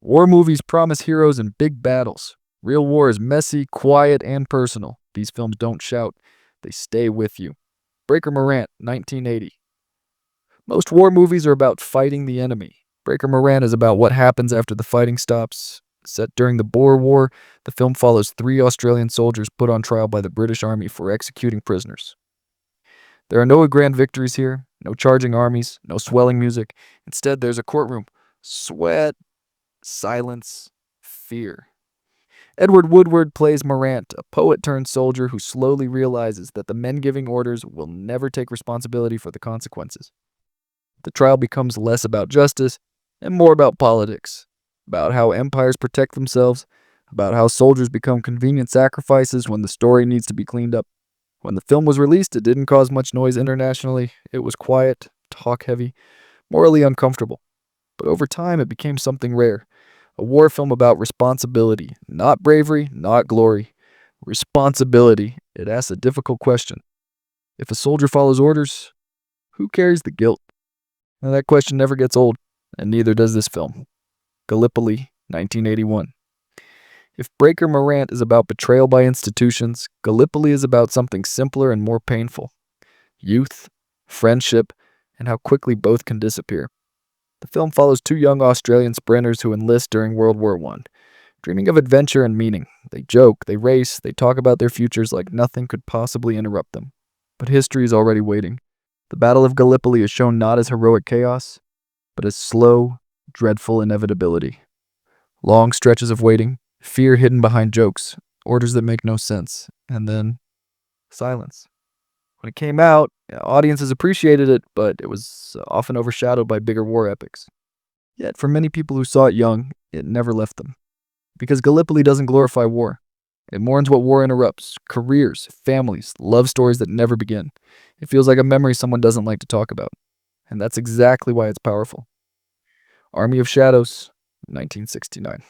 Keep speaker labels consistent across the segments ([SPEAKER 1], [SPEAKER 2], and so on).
[SPEAKER 1] War movies promise heroes in big battles. Real war is messy, quiet, and personal. These films don't shout, they stay with you. Breaker Morant, 1980. Most war movies are about fighting the enemy. Breaker Morant is about what happens after the fighting stops. Set during the Boer War, the film follows 3 Australian soldiers put on trial by the British Army for executing prisoners. There are no grand victories here, no charging armies, no swelling music. Instead, there's a courtroom. Sweat, silence, fear. Edward Woodward plays Morant, a poet turned soldier who slowly realizes that the men giving orders will never take responsibility for the consequences. The trial becomes less about justice and more about politics, about how empires protect themselves, about how soldiers become convenient sacrifices when the story needs to be cleaned up. When the film was released, it didn't cause much noise internationally. It was quiet, talk-heavy, morally uncomfortable. But over time, it became something rare. A war film about responsibility, not bravery, not glory. Responsibility. It asks a difficult question. If a soldier follows orders, who carries the guilt? Now, that question never gets old, and neither does this film. Gallipoli, 1981. If Breaker Morant is about betrayal by institutions, Gallipoli is about something simpler and more painful. Youth, friendship, and how quickly both can disappear. The film follows 2 young Australian sprinters who enlist during World War I. Dreaming of adventure and meaning, they joke, they race, they talk about their futures like nothing could possibly interrupt them. But history is already waiting. The Battle of Gallipoli is shown not as heroic chaos, but as slow, dreadful inevitability. Long stretches of waiting, fear hidden behind jokes, orders that make no sense, and then silence. When it came out, audiences appreciated it, but it was often overshadowed by bigger war epics. Yet, for many people who saw it young, it never left them. Because Gallipoli doesn't glorify war. It mourns what war interrupts: careers, families, love stories that never begin. It feels like a memory someone doesn't like to talk about. And that's exactly why it's powerful. Army of Shadows, 1969.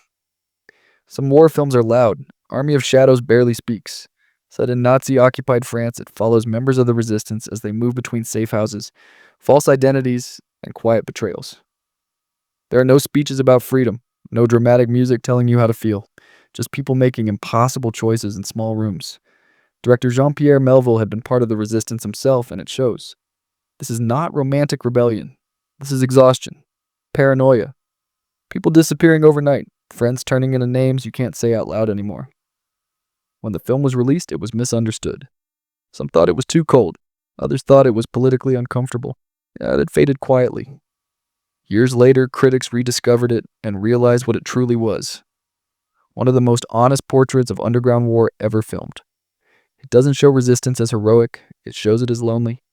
[SPEAKER 1] Some war films are loud. Army of Shadows barely speaks. Set in Nazi-occupied France, it follows members of the resistance as they move between safe houses, false identities, and quiet betrayals. There are no speeches about freedom, no dramatic music telling you how to feel, just people making impossible choices in small rooms. Director Jean-Pierre Melville had been part of the resistance himself, and it shows. This is not romantic rebellion. This is exhaustion, paranoia, people disappearing overnight, friends turning into names you can't say out loud anymore. When the film was released, it was misunderstood. Some thought it was too cold. Others thought it was politically uncomfortable. Yet it faded quietly. Years later, critics rediscovered it and realized what it truly was. One of the most honest portraits of underground war ever filmed. It doesn't show resistance as heroic, it shows it as lonely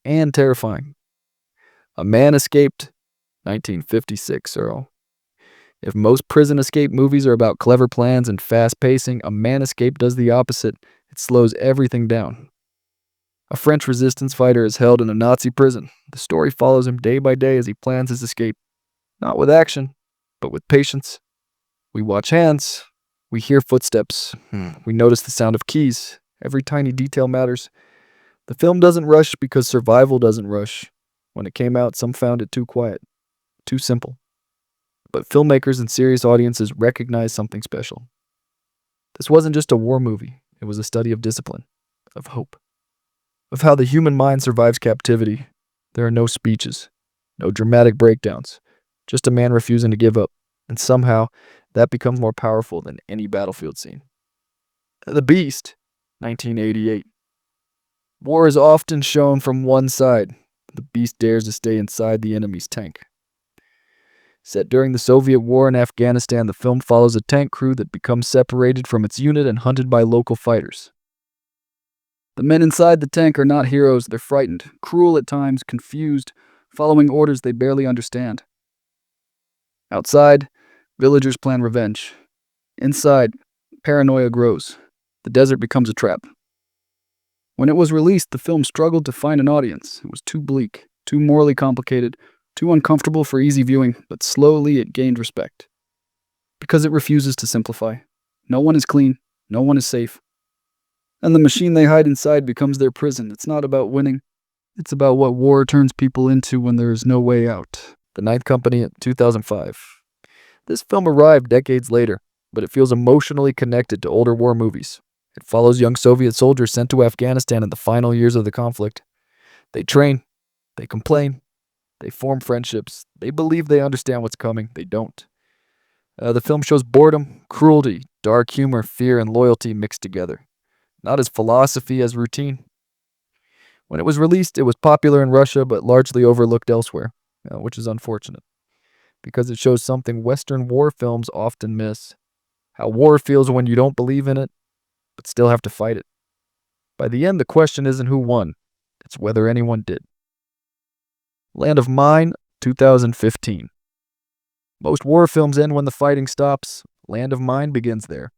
[SPEAKER 1] and terrifying. A Man Escaped, 1956, Earl. If most prison escape movies are about clever plans and fast pacing, A Man Escape does the opposite. It slows everything down. A French resistance fighter is held in a Nazi prison. The story follows him day by day as he plans his escape. Not with action, but with patience. We watch hands. We hear footsteps. We notice the sound of keys. Every tiny detail matters. The film doesn't rush because survival doesn't rush. When it came out, some found it too quiet, too simple. But filmmakers and serious audiences recognized something special. This wasn't just a war movie. It was a study of discipline, of hope, of how the human mind survives captivity. There are no speeches, no dramatic breakdowns, just a man refusing to give up. And somehow, that becomes more powerful than any battlefield scene. The Beast, 1988. War is often shown from one side. The Beast dares to stay inside the enemy's tank. Set during the Soviet War in Afghanistan, the film follows a tank crew that becomes separated from its unit and hunted by local fighters. The men inside the tank are not heroes, they're frightened, cruel at times, confused, following orders they barely understand. Outside, villagers plan revenge. Inside, paranoia grows. The desert becomes a trap. When it was released, the film struggled to find an audience. It was too bleak, too morally complicated, too uncomfortable for easy viewing, but slowly it gained respect. Because it refuses to simplify. No one is clean, no one is safe. And the machine they hide inside becomes their prison. It's not about winning. It's about what war turns people into when there is no way out. The Ninth Company, 2005. This film arrived decades later, but it feels emotionally connected to older war movies. It follows young Soviet soldiers sent to Afghanistan in the final years of the conflict. They train, they complain, they form friendships, they believe they understand what's coming, they don't. The film shows boredom, cruelty, dark humor, fear, and loyalty mixed together, not as philosophy as routine. When it was released, it was popular in Russia but largely overlooked elsewhere, which is unfortunate, because it shows something Western war films often miss: how war feels when you don't believe in it, but still have to fight it. By the end, the question isn't who won, it's whether anyone did. Land of Mine, 2015. Most war films end when the fighting stops. Land of Mine begins there.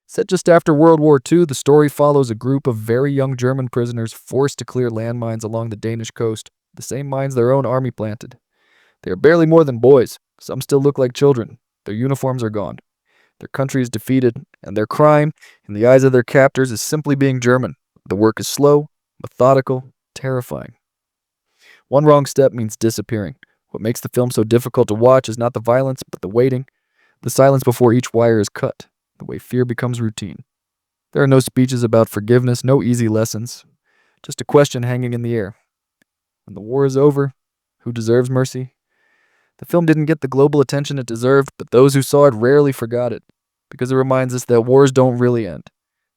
[SPEAKER 1] Set just after World War II, the story follows a group of very young German prisoners forced to clear landmines along the Danish coast, the same mines their own army planted. They are barely more than boys. Some still look like children. Their uniforms are gone. Their country is defeated, and their crime, in the eyes of their captors, is simply being German. The work is slow, methodical, terrifying. One wrong step means disappearing. What makes the film so difficult to watch is not the violence, but the waiting, the silence before each wire is cut, the way fear becomes routine. There are no speeches about forgiveness, no easy lessons, just a question hanging in the air. When the war is over, who deserves mercy? The film didn't get the global attention it deserved, but those who saw it rarely forgot it, because it reminds us that wars don't really end.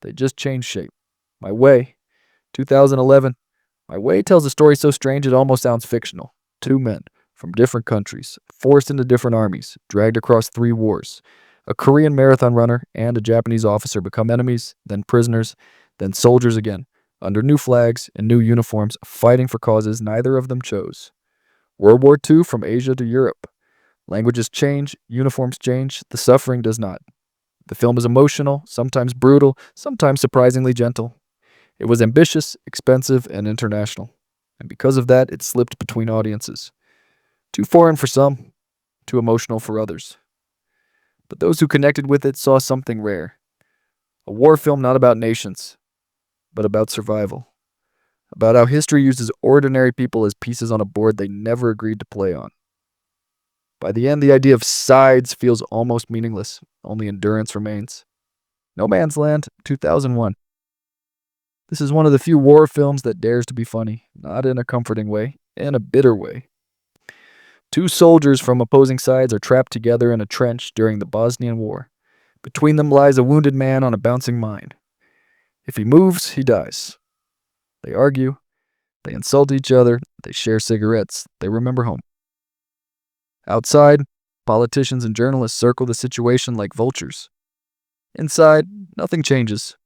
[SPEAKER 1] They just change shape. My Way, 2011. My Way tells a story so strange it almost sounds fictional. Two men, from different countries, forced into different armies, dragged across 3 wars. A Korean marathon runner and a Japanese officer become enemies, then prisoners, then soldiers again, under new flags and new uniforms, fighting for causes neither of them chose. World War II from Asia to Europe. Languages change, uniforms change, the suffering does not. The film is emotional, sometimes brutal, sometimes surprisingly gentle. It was ambitious, expensive, and international. And because of that, it slipped between audiences. Too foreign for some, too emotional for others. But those who connected with it saw something rare. A war film not about nations, but about survival. About how history uses ordinary people as pieces on a board they never agreed to play on. By the end, the idea of sides feels almost meaningless. Only endurance remains. No Man's Land, 2001. This is one of the few war films that dares to be funny, not in a comforting way, in a bitter way. 2 soldiers from opposing sides are trapped together in a trench during the Bosnian War. Between them lies a wounded man on a bouncing mine. If he moves, he dies. They argue, they insult each other, they share cigarettes, they remember home. Outside, politicians and journalists circle the situation like vultures. Inside, nothing changes.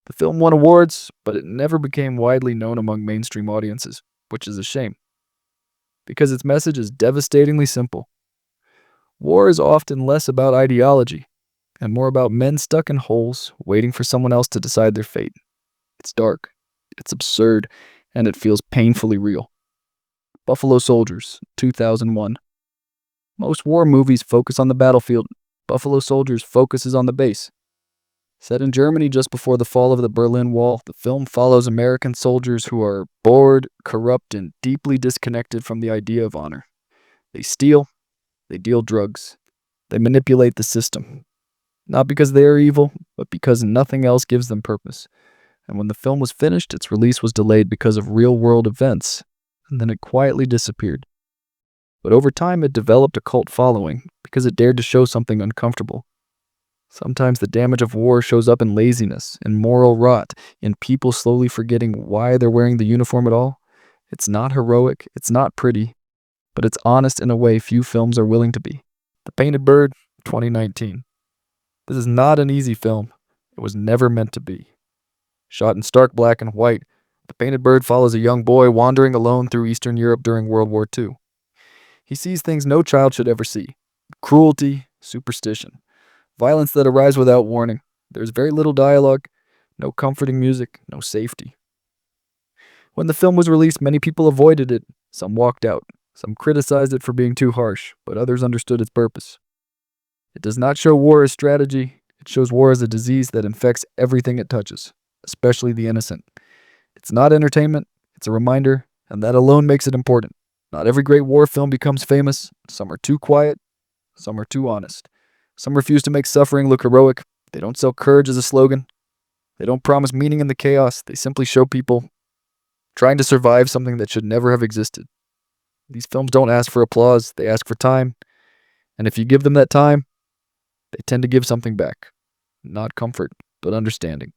[SPEAKER 1] The film won awards, but it never became widely known among mainstream audiences, which is a shame, because its message is devastatingly simple. War is often less about ideology and more about men stuck in holes waiting for someone else to decide their fate. It's dark, it's absurd, and it feels painfully real. Buffalo Soldiers, 2001. Most war movies focus on the battlefield. Buffalo Soldiers focuses on the base. Set in Germany just before the fall of the Berlin Wall, the film follows American soldiers who are bored, corrupt, and deeply disconnected from the idea of honor. They steal, they deal drugs, they manipulate the system. Not because they are evil, but because nothing else gives them purpose. And when the film was finished, its release was delayed because of real-world events, and then it quietly disappeared. But over time, it developed a cult following because it dared to show something uncomfortable. Sometimes the damage of war shows up in laziness, in moral rot, in people slowly forgetting why they're wearing the uniform at all. It's not heroic, it's not pretty, but it's honest in a way few films are willing to be. The Painted Bird, 2019. This is not an easy film. It was never meant to be. Shot in stark black and white, The Painted Bird follows a young boy wandering alone through Eastern Europe during World War II. He sees things no child should ever see: cruelty, superstition, violence that arrives without warning. There's very little dialogue, no comforting music, no safety. When the film was released, many people avoided it. Some walked out. Some criticized it for being too harsh, but others understood its purpose. It does not show war as strategy. It shows war as a disease that infects everything it touches, especially the innocent. It's not entertainment, it's a reminder, and that alone makes it important. Not every great war film becomes famous. Some are too quiet, Some are too honest. Some refuse to make suffering look heroic. They don't sell courage as a slogan. They don't promise meaning in the chaos. They simply show people trying to survive something that should never have existed. These films don't ask for applause, they ask for time. And if you give them that time, they tend to give something back. Not comfort, but understanding.